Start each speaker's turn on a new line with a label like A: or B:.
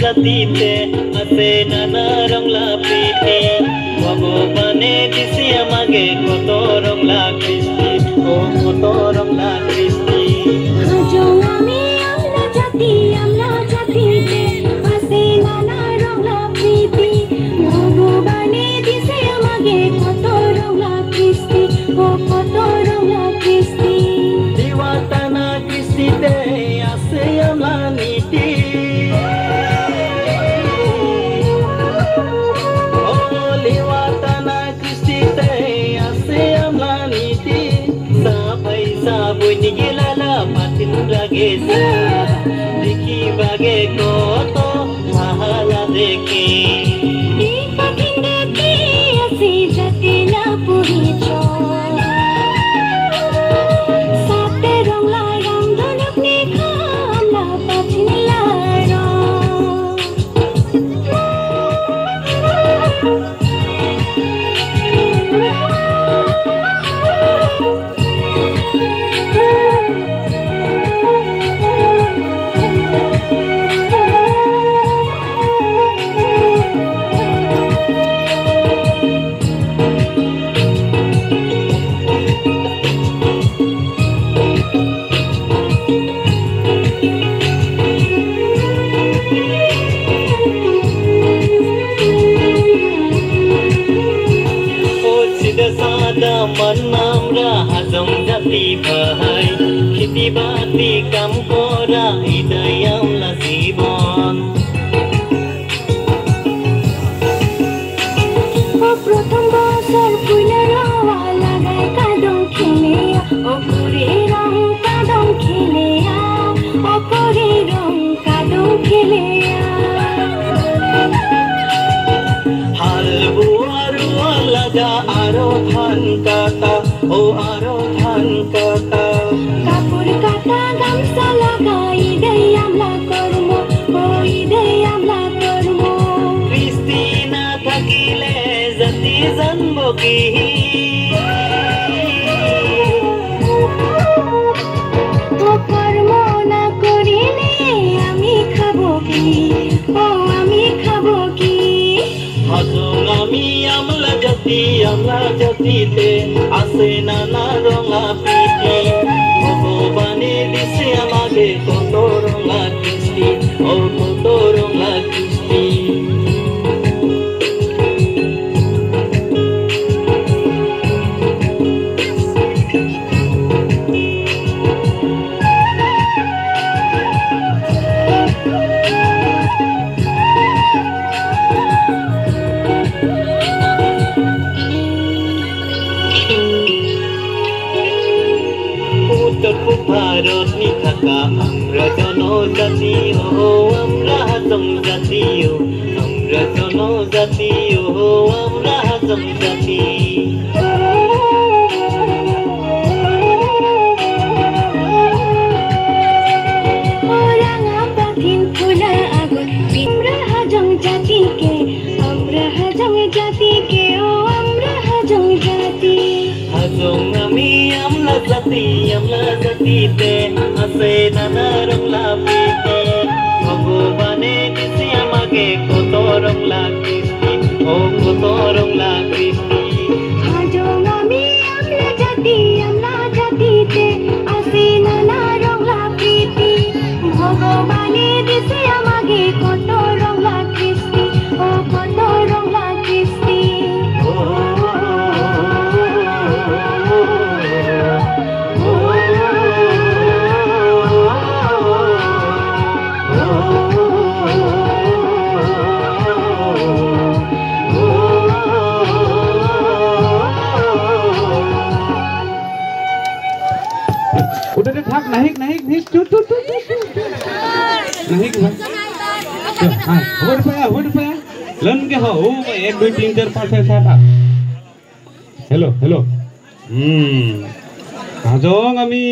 A: জাতিতে আছে নানা রংলা প্রীতি ভগবানে দিছে আমাকে কত রংলা কৃষ্টি ও কত রংলা কৃষ্টি
B: আমরা জাতিতে আছে নানা রংলা প্রীতি ভগবানে দিছে আমাকে কত রংলা কৃষ্টি ও কত রংলা কৃষ্টি
A: দিওয়াতানা কৃষ্টিতে আছে আমার নীতি দেখি বাগে কত ভালা দেখি
B: আছে যাতে না পরিচয় সাথে রংলা রংধনুক নিখা আমরা পাচিলা
A: আমরা হাজং জাতি ভাই খেতি বাতি কাম করা এটাই আমরা জীবন
B: প্রথম বছর ফুলের হাওয়া লাগায় কাদম খেলে অপরে রং কাদম খেলে অপরে রং কাদম খেলে
A: হাল বুয়ারু লাগা আরো ধান কাটা ও আরো ধান কাটা
B: কাপড় কাটা গামছা লাগাই দেই আমরা কর্ম ওই দেই আমরা কর্ম
A: কৃষ্টি না থাকিলে জাতি জন্ম কি
B: কর্ম না করিলে আমি খাবো কি ও আমি খাবো কি
A: হাজং আমি আমলা জাতিতে আছে নানা রঙা প্রীতি ভগবানে দিছে আমাকে কত রঙা কৃষ্টি ও কত রঙা কৃষ্টি ভারত নি থাকা আমরা জনজাতি ও আমরা হাজং জাতি আমরা জনজাতি ও আমরা হাজং জাতি
B: রাঙা পাখির ফুলা আগুন আমরা হাজং জাতিকে আমরা হাজং জাতিকে ও আমরা হাজং জাতি
A: হাজং আমি আমলা জাতিতে আছে নানা রংলা প্রীতি ভগবানে দিছে আমাকে কত রংলা কৃষ্টি ও কত রংলা কৃষ্টি
B: হাজং আমি আমরা জাতিতে আছে নানা রংলা প্রীতি ভগবানে দিছে আমাকে কত রংলা কৃষ্টি ও কত রংলা কৃষ্টি
C: udah deh thak naik tut naik hold pa लन के हो 1 2 3 4 5 6 7 8 हेलो हाजং আমি